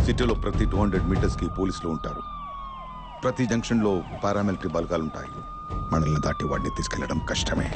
సిటీలో ప్రతి 200 మీటర్స్కి పోలీసులు ఉంటారు. ప్రతి జంక్షన్లో పారామిలిటరీ బలగాలుంటాయి. మనల్ని దాటి వాడిని తీసుకెళ్లడం కష్టమే.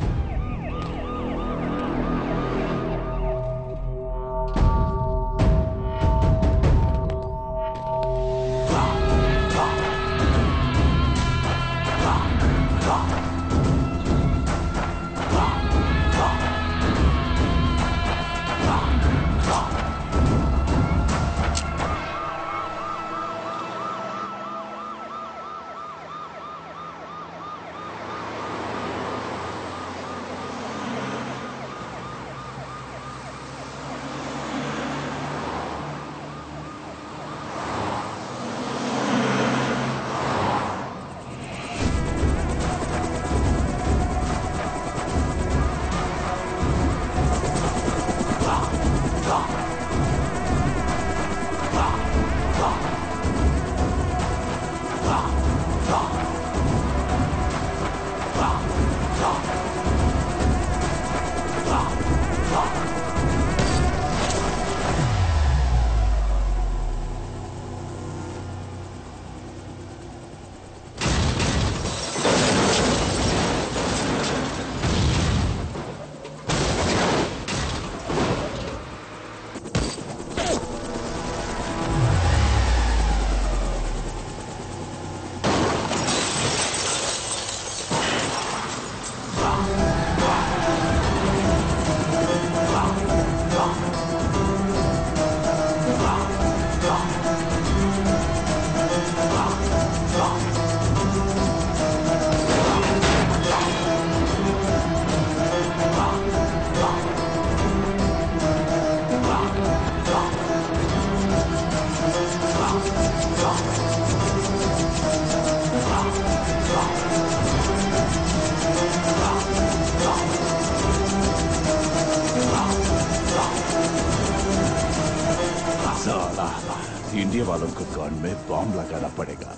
इंडिया वालों को कान में बॉम्ब लगाना पड़ेगा।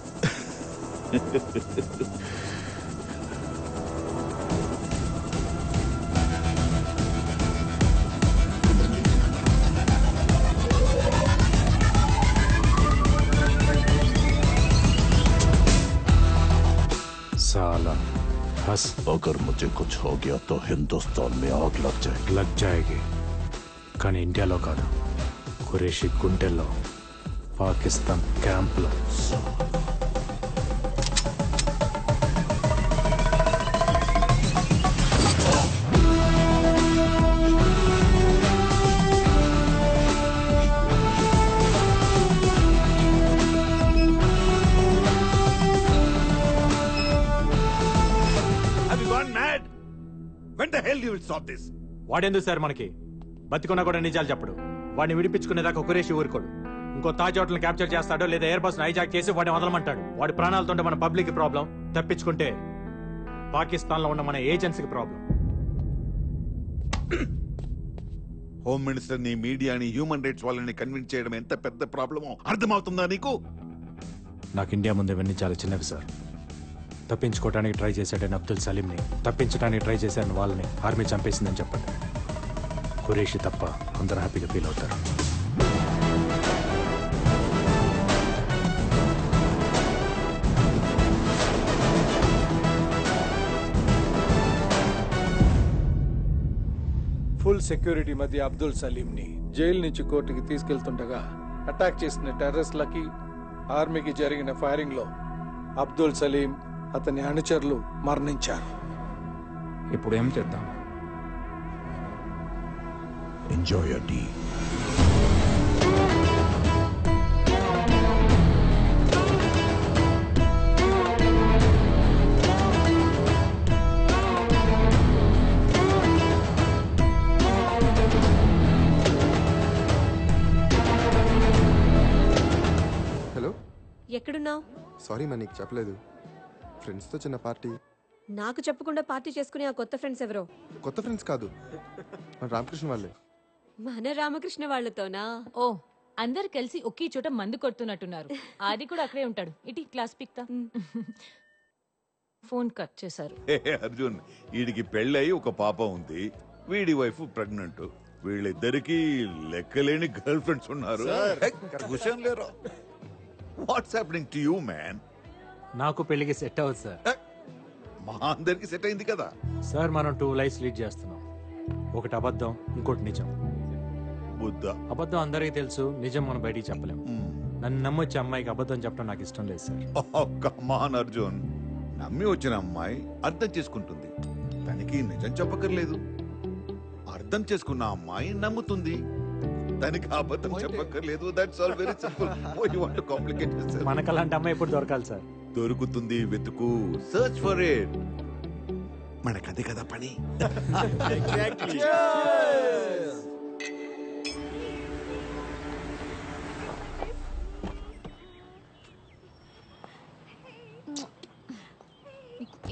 साला बस अगर मुझे कुछ हो गया तो हिंदुस्तान में आग लग जाएगी కానీ ఇండియాలో కాదు, ఖురేషీ గుంటెల్లో, పాకిస్తాన్ క్యాంప్లో. Have you gone mad? When the hell you will stop this? వాడెందుకు సార్ మనకి? బతికున్నా కూడా నిజాలు చెప్పడు. వాడిని విడిపించుకునేదాకా ఖురేషీ ఊరుకోడు. ఇంకో తాజ్ హోటల్ క్యాప్చర్ చేస్తాడో లేదా ఎయిర్ బస్ హైజాక్ చేసి వాడిని వదలమంటాడు. వాడి ప్రాణాలతో మన పబ్లిక్ ప్రాబ్లం, తప్పించుకుంటే పాకిస్తాన్ లో ఉన్న మన ఏజెన్సీకి ప్రాబ్లం. హోమ్ మినిస్టర్ ని, మీడియాని, హ్యూమన్ రైట్స్ వాళ్ళని కన్విన్స్ చేయడం ఎంత పెద్ద ప్రాబ్లమో అర్థమవుతుందా నీకు? నాకు ఇండియా ముందు ఇవన్నీ చాలా చిన్నవి సార్. తప్పించుకోవడానికి ట్రై చేశాడని అబ్దుల్ సలీంని, తప్పించడానికి ట్రై చేశాడని వాళ్ళని ఆర్మీ చంపేసిందని చెప్పండి. ఖురేషీ తప్ప అందరూ హ్యాపీగా ఫీల్ అవుతారు. ఫుల్ సెక్యూరిటీ మధ్య అబ్దుల్ సలీంని జైలు నుంచి కోర్టుకి తీసుకెళ్తుండగా అటాక్ చేసిన టెర్రరిస్టులకి, ఆర్మీకి జరిగిన ఫైరింగ్ లో అబ్దుల్ సలీం, అతని అనుచరులు మరణించారు. ఇప్పుడు ఏం చేద్దాం? Enjoy your tea. హలో, ఎక్కడున్నావు? సారీ మా, నీకు చెప్పలేదు. ఫ్రెండ్స్తో చిన్న పార్టీ. నాకు చెప్పకుండా పార్టీ చేసుకునే ఆ కొత్త ఫ్రెండ్స్ ఎవరో? కొత్త ఫ్రెండ్స్ కాదు, మన రామకృష్ణ వాళ్ళే. మన రామకృష్ణ వాళ్ళతోనా? ఓ, అందరు కలిసి ఒకే చోట మందు కొడుతున్నట్టున్నారు. ఆది కూడా అక్కడే ఉంటాడు. ఇటీ క్లాస్ పిక్తా. ఫోన్ కట్ చేశారు. అర్జున్, వీడికి పెళ్ళయి ఒక పాప ఉంది, వీడి వైఫ్ ప్రెగ్నెంట్. వీళ్ళిద్దరికి లెక్కలేని గర్ల్ ఫ్రెండ్స్ ఉన్నారు. క్వశ్చన్ లేరు. What's happening to you man? నాకు పెళ్లికి సెట్ అవ్వదు సార్. మా అందరికి సెట్ అయింది కదా. సార్ మనం 2 లైఫ్స్ లీడ్ చేస్తున్నాం. ఒకటి అబద్ధం, ఇంకోటి నిజం. బుద్ధ అబద్ధం అందరికీ తెలుసు, నిజం మనం బయటికి చెప్పలేం. నన్ను నమ్మొచ్చే అమ్మాయికి అబద్ధం చెప్పడం నాకు ఇష్టం లేదు సార్. కమాన్ అర్జున్, నమ్మి వచ్చిన అమ్మాయి అర్థం చేసుకుంటుంది. తనకి నిజం చెప్పక్కర్లేదు. అర్థం చేసుకున్న అమ్మాయి నమ్ముతుంది. తనకి అబద్ధం చెప్పక్కర్లేదు. That's all very simple. Why you want to complicate this? మనకు అలాంటి అమ్మాయి ఎప్పుడు దొరకాలి సార్? దొరుకుతుంది, వెతుకు, సర్చ్ ఫర్ ఇట్. మనకదే కదా పని.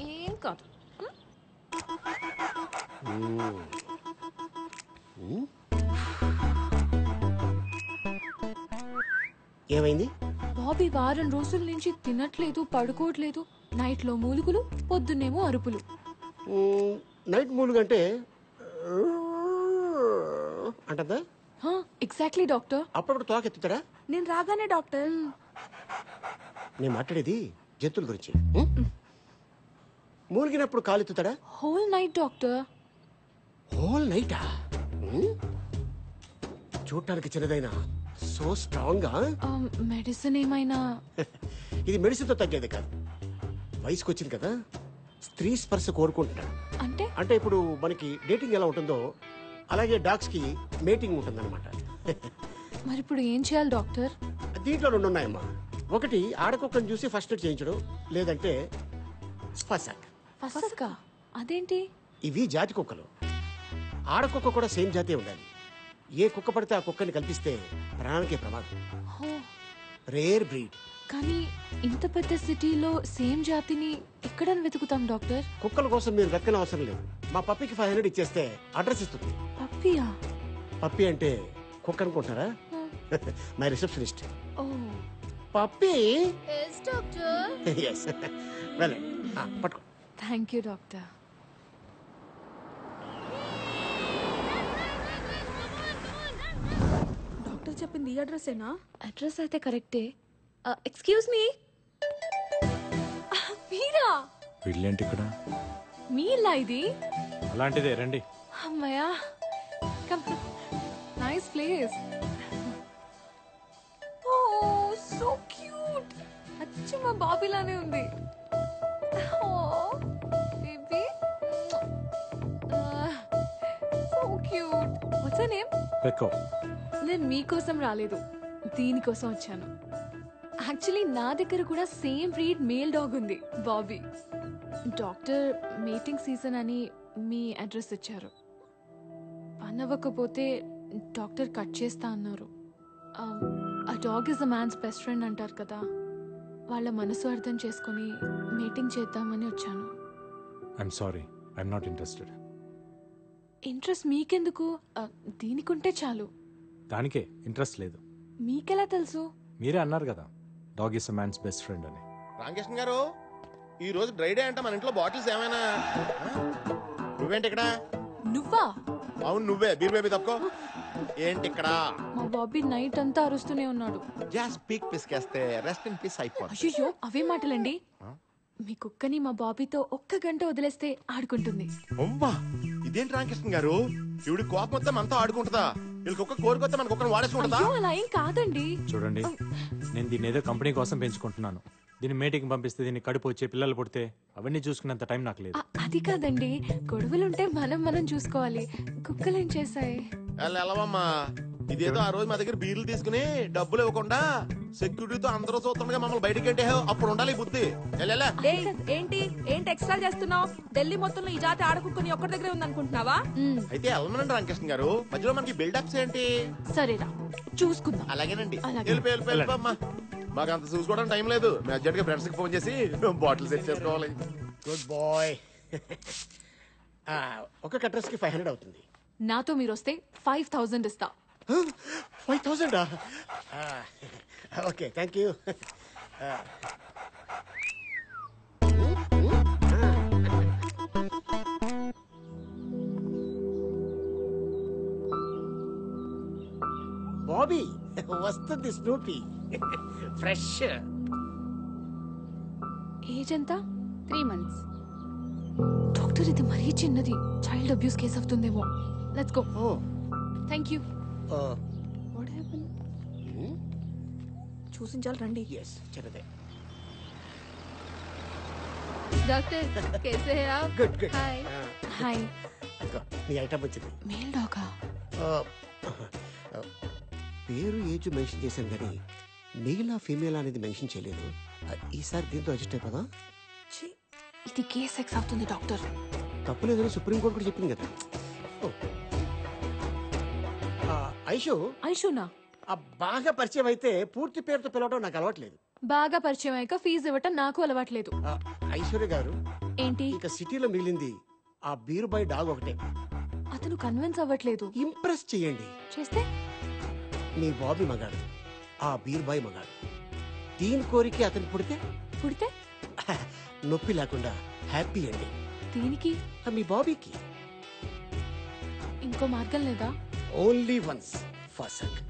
ఏం కాదు. ఏమైంది? బాబీ వారం రోజుల నుంచి తినట్లేదు, పడుకోవట్లేదు. నైట్ లో మూలుగులు, పొద్దున్నేమో అరుపులు. నైట్ మూలుగంటే అంటదా? Exactly doctor. అప్పుడప్పుడు తోకెత్తుతాడా? నేను రాగానే డాక్టర్. నేను మాట్లాడేది జంతువుల గురించి. మూలిగినప్పుడు కాలెత్తుతాడా? Whole night doctor. హోల్ నైటా? చూడటానికి చిన్నదైనా సో స్ట్రాంగ్. మెడిసిన్ ఏమైనా? ఇది మెడిసిన్ తో తగ్గేది కాదు. వయసుకు వచ్చింది కదా, స్త్రీ స్పర్శ కోరుకుంటున్నాడు. అంటే అంటే ఇప్పుడు మనకి డేటింగ్ ఎలా ఉంటుందో అలాగే డాగ్స్ కి మేటింగ్ ఉంటుందన్నమాట. మరి ఇప్పుడు ఏం చేయాలి డాక్టర్? దీంట్లో 2 ఉన్నాయమ్మా. ఒకటి ఆడకుక్కను చూసి ఫస్ట్ ఎయిడ్ చేయించడం, లేదంటే ఫసాక్. ఫసకా? అదేంటి? ఇవి జాతి కుక్కలు. ఆడకుక్క కూడా సేమ్ జాతే ఉండాలి. ఏ కుక్క పడితే ఆ కుక్కని కల్పిస్తే ప్రాణానికే ప్రమాదం. Rare breed. కానీ ఇంత పెద్ద సిటీలో సేమ్ జాతిని ఎక్కడ వెతుకుతాం డాక్టర్? కుక్కల కోసం మీరు వెతకని అవసరం లేదు. మా పప్పికి 500 ఇచ్చేస్తే అడ్రస్ ఇస్తుంది. పప్పియా? పప్పి అంటే కుక్క అనుకుంటారా? My receptionist. Oh puppy. Yes doctor. Yes. వెళ్ళండి, పట్టుకో. Thank you doctor. డాక్టర్ చెప్పింది ఈ అడ్రస్సేనా? అడ్రస్ అయితే కరెక్టే. Excuse me. మీరా? వీళ్ళేంటి ఇక్కడ? మీ ఇల్లా ఇది? అలాంటిదే, రండి. అమ్మయ్యా, nice place. Oh so cute. అచ్చం మా బాబీలానే ఉంది. Oh baby, so cute. What's your name? పెక్కో. నేను మీకోసం రాలేదు, దీనికోసం వచ్చాను. యాక్చువల్లీ నా దగ్గర కూడా సేమ్ బ్రీడ్ మేల్ డాగ్ ఉంది, బాబీ. డాక్టర్ మీటింగ్ సీజన్ అని మీ అడ్రస్ ఇచ్చారు. పని అవ్వకపోతే డాక్టర్ కట్ చేస్తా అన్నారు. ఆ dog is a man's best friend అంటారు కదా, వాళ్ళ మనసు అర్థం చేసుకొని మీటింగ్ చేద్దామని వచ్చాను. I'm sorry, I'm not interested. Interest మీకెందుకు? దీనికుంటే చాలు. దానికే ఇంట్రెస్ట్ లేదు. మీకెలా తెలుసు? మీరే అన్నారు కదా, dog is a man's best friend అని. రామకృష్ణ గారు, ఈ రోజు డ్రై డే అంటే మన ఇంట్లో బాటిల్స్ ఏమైనా? నువ్వేంటి ఇక్కడ? నువ్వా? అవును నువ్వే. బీర్ బేబీ తప్పుకో. ఏంటి ఇక్కడ? మా బాబీ నైట్ అంతా అరుస్తూనే ఉన్నాడు. జస్ట్ పీక్ పిసికేస్తే రెస్ట్ ఇన్ పీస్ అయిపోతుంది. అయ్యో, అవే మాటలండి. మీ కుక్కని మా బాబీతో 1 గంట వదిలేస్తే ఆడుకుంటుంది. అవ్వా, ఇదేంటి రామకృష్ణ గారు? ఇవిడి కోపం వస్తే మనతో ఆడుకుంటుందా? వీళ్ళకి ఒక్క కోరికొస్తే మన కుక్కను వాడేసుకుంటుందా? అయ్యో, అలా ఏం కాదండి. చూడండి, నేను దీన్ని ఏదో కంపెనీ కోసం పెంచుకుంటున్నాను. దీన్ని మీటింగ్ పంపిస్తే దీన్ని కడుపు వచ్చే పిల్లలు పుడితే అవన్నీ చూసుకునేంత టైం నాకు లేదు. అది కాదండి, గొడవలుంటే మనం చూసుకోవాలి. కుక్కలేం చేశాయి? వెళ్ళవమ్మా. ఇదేదో ఆ రోజు మా దగ్గర బీర్లు తీసుకుని డబ్బులు ఇవ్వకుండా సెక్యూరిటీతో అందరూ చూస్తుండగా మమ్మల్ని బయటికి అంటే అప్పుడు ఉండాలి ఈ బుద్ధి. ఏంటి ఏంటి ఎక్స్ట్రా చేస్తున్నావు? ఢిల్లీ మొత్తంలో ఈ జాతి ఆడకుక్కని ఒక్కడి దగ్గరే ఉందనుకుంటున్నావా? అయితే వెళ్ళమనండి రామకృష్ణ గారు, మధ్యలో మనకి బిల్డప్స్ ఏంటి? సరేరా, చూసుకుందాం. అలాగేనండి. అలాగే. వెళ్ళిపోమ్మా. మాకు అంత చూసుకోవడం టైం లేదు. మేము అర్జెంట్ గా ఫ్రెండ్స్ కి ఫోన్ చేసి బాటిల్ సెట్ చేసుకోవాలి. Good boy. ఒక అడ్రస్ కి 500 అవుతుంది. నాతో మీరు వస్తే 5000 ఇస్తా. 5000? Okay, thank you. వస్తుంది స్నూపీ ఫ్రెష్. ఏజ్ ఎంత? 3 months. డాక్టర్ ఇది మరీ చిన్నది, చైల్డ్ అబ్యూస్ కేసు అవుతుందేమో. Let's go. Thank you. What happen? చూసించాలి రండి. ఎస్ చిన్నదే. डॉक्टर कैसे हैं आप? Good good. हाय. హాయ్. నీ ఐటమ్ వచ్చింది. మేల్ డాగా? పేరు ఏజ్ మెన్షన్ చేశాను కానీ మెయిలా ఫీమేల్ అనేది మెన్షన్ చేయలేదు. ఈసారి దీంతో అడ్జస్ట్ అయిపోదా? ఇది కేస్ సెక్స్ అవుతుంది డాక్టర్. తప్పులేదని సుప్రీంకోర్టు కూడా చెప్పింది కదా. ఐషు. ఐషునా? బాగా పరిచయం అయితే పూర్తి పేరుతో పిలవడం నాకు అలవాట్లేదు. బాగా పరిచయం అయ్యాక ఫీజు ఇవ్వటం నాకు అలవాట్లేదు. ఐశ్వర్య గారు ఏంటి? ఇక సిటీలో మిగిలింది ఆ బీరుబాయ్ డాగ్ ఒకటే. అతను కన్విన్స్ అవ్వట్లేదు. ఇంప్రెస్ చేయండి. చేస్తే? మీ బాబీ మగాడు, ఆ బీరుబాయ్ మగాడు. దీని కోరిక అతను పుడితే నొప్పి లేకుండా హ్యాపీ అండి. దీనికి? మీ బాబీకి. ఇంకో మార్గం లేదా? Only once for suck.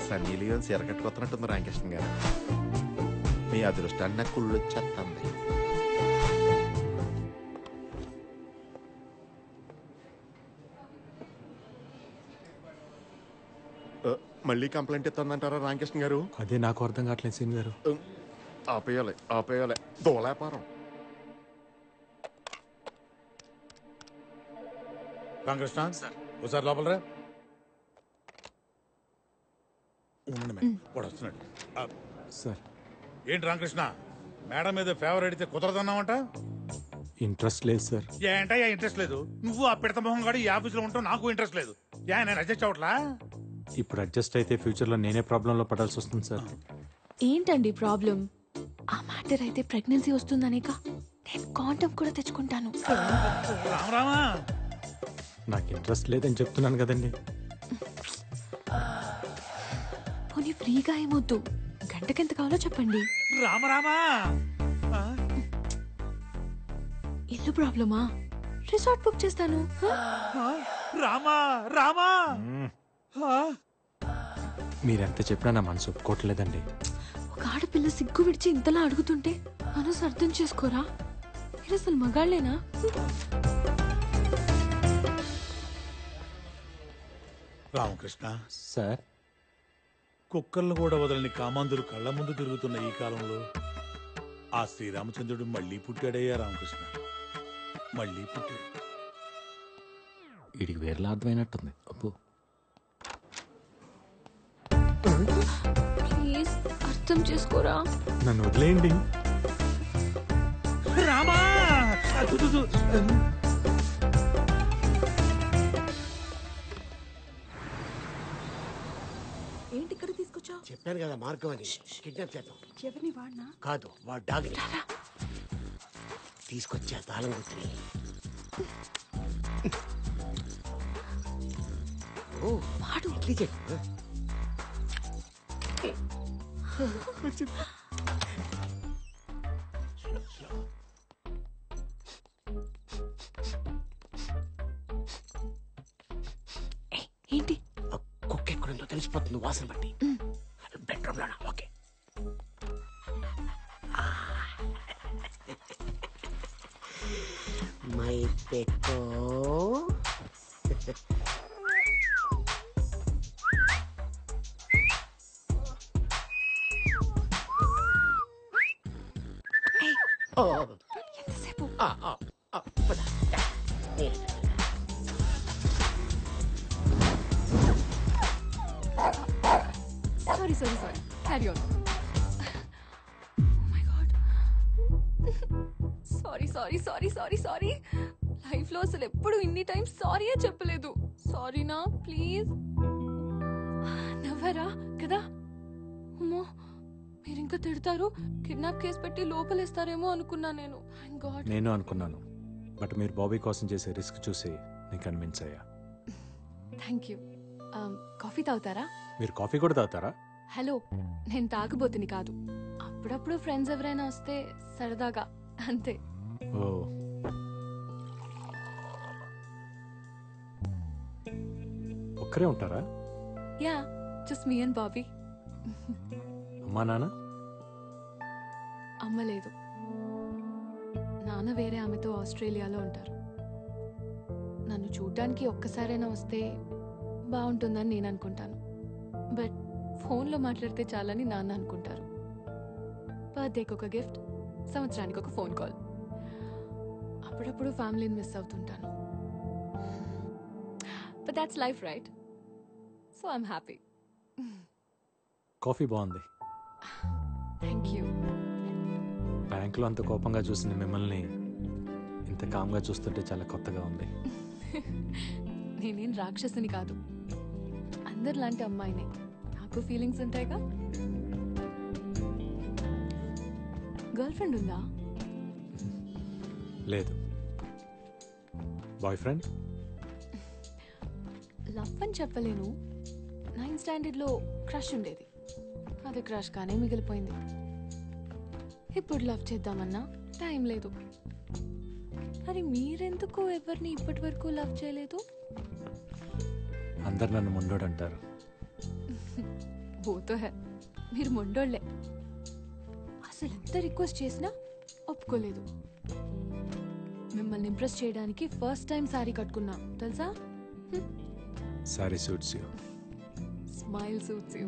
Sunny Leone సిరకట్టుకొస్తున్నట్టుంది రామకృష్ణ గారు. మీ అదృష్టాన్ని నాకు కుళ్ళు వచ్చేస్తుంది. మళ్ళీ కంప్లైంట్ ఇస్తుందంటారా రామకృష్ణ గారు? అదే నాకు అర్థం కావట్లేదు సీన్ గారు. ఆపేయాలి దోలాపారం. రామకృష్ణ ఒకసారి లోపల రా. ఉండండి మేడం, వాడు వస్తున్నాడు. సార్. ఏంటి రామకృష్ణ, మేడం మీద ఫేవర్ అడిగితే కుదరదన్నావంట? ఇంట్రెస్ట్ లేదు సార్. ఏంటయ్యా ఇంట్రెస్ట్ లేదు? నువ్వు ఆ పిడత మొహం కూడా ఈ ఆఫీస్లో ఉంటావు, నాకు ఇంట్రెస్ట్ లేదు. నేను అడ్జస్ట్ అవట్లా? ఇప్పుడు అడ్జస్ట్ అయితే ఫ్యూచర్ లో నేనే ప్రాబ్లంలో పడాల్సి వస్తుంది సార్. ఏంటండి ప్రాబ్లం? ఆ మ్యాటర్ అయితే ప్రెగ్నెన్సీ వస్తుందనేక నేను కాండం కూడా తెచ్చుకుంటాను. రామా, నాకు ఇంట్రెస్ట్ లేదని చెప్తున్నాను కదండి. పోనీ ఫ్రీగా ఏమొద్దు, గంటకెంత కావాలో చెప్పండి. రామరామా, ఇల్లు ప్రాబ్లమా? రిసార్ట్ బుక్ చేస్తాను. రామా రామా, మీరెంత చెప్పినా నా మనసు ఒప్పుకోవట్లేదండి. ఒక ఆడపిల్ల సిగ్గు విడిచి ఇంతలా అడుగుతుంటే మనసు అర్థం చేసుకోరా? మీరు అసలు మగాళ్ళేనా? రామకృష్ణ సార్, కుక్కర్లు కూడా వదలని కామాంధులు కళ్ళ ముందు తిరుగుతున్న ఈ కాలంలో ఆ శ్రీరామచంద్రుడు మళ్ళీ పుట్టాడయ్యా రామకృష్ణ, మళ్ళీ పుట్టాడు. వీడికి వేరేలా అర్థమైనట్టుంది. అబ్బో, ప్లీజ్ అర్థం చేసుకోరా. నన్ను వదిలేయండి. రామా, ఏంటి ఇక్కడ తీసుకొచ్చావు? చెప్పాను కదా మార్గం అని. కిడ్నాప్ చేద్దాం. ఎవరిని వాడినా? కాదు, వాడు డాగ్ తీసుకొచ్చా తాళం గుర్తుని. ఓ వాడు ఇడ్లీ చెప్పు. ఏంటి? కుక్క ఎక్కడుందో తెలిసిపోతుంది వాసన బట్టి. బెడ్రూమ్ లోనా? ఓకే. మై పెక్కో. ఎంతసేపు? Sorry. Carry on. Oh my God. Sorry. Life లో అసలు ఎప్పుడు ఇన్ని టైం సారీయే చెప్పలేదు. సారీనా ప్లీజ్. నవ్వరా కదా? అమ్మో, మీరు ఇంకా తిడతారు, కిడ్నాప్ కేసు పెట్టి లోపలేస్తారేమో అనుకున్నా నేను. గాడ్. నేను అనుకున్నాను, బట్ మీరు బాబీ కోసం చేసే రిస్క్ చూసి నేను కన్విన్స్ అయ్యా. Thank you. కాఫీ తాగుతారా? మీరు కాఫీ కూడా తాగుతారా? హలో, నేను తాగబోతుని కాదు. అప్పుడప్పుడు ఫ్రెండ్స్ ఎవరైనా వస్తే సరదాగా, అంతే. ఓ, ఒక్కరే ఉంటారా? Yeah, just me and Bobby. అమ్మా నాన్న? అమ్మ లేదు, నాన్న వేరే ఆమెతో ఆస్ట్రేలియాలో ఉంటారు. నన్ను చూడటానికి ఒక్కసారైనా వస్తే బాగుంటుందని నేను అనుకుంటాను, బట్ ఫోన్లో మాట్లాడితే చాలని నాన్న అనుకుంటారు. బర్త్డేకి ఒక గిఫ్ట్, సంవత్సరానికి ఒక ఫోన్ కాల్. అప్పుడప్పుడు ఫ్యామిలీని మిస్ అవుతుంటాను. But that's life, right? So I'm happy. Coffee బాగుంది. Thank you. బ్యాంకులో అంత కోపంగా చూసిన మిమ్మల్ని ఇంత కామ్గా చూస్తుంటే చాలా కొత్తగా ఉంది. నేనేం రాక్షసుని కాదు, అందరిలాంటి అమ్మాయినే. నాకు ఫీలింగ్స్ ఉంటాయిగా. గర్ల్ ఫ్రెండ్ ఉందా? లేదు. Boy friend? లవ్ అని చెప్పలేను. 9th స్టాండర్డ్లో క్రష్ ఉండేది, అది క్రష్ కానీ మిగిలిపోయింది. ఇప్పుడు లవ్ చేద్దామన్నా టైం లేదు. మరి మీరెందుకు ఎవరిని ఇప్పటి వరకు లవ్ చేయలేదు? అందరు నన్ను ముండోడు అంటారు. బోతో హే, మీరు మొండోళ్లే. అసలు ఎంత రిక్వెస్ట్ చేసినా ఒప్పుకోలేదు. మిమ్మల్ని ఇంప్రెస్ చేయడానికి ఫస్ట్ టైం సారీ కట్టుకున్నా తెలుసా? Sorry suits you. Smile suits you.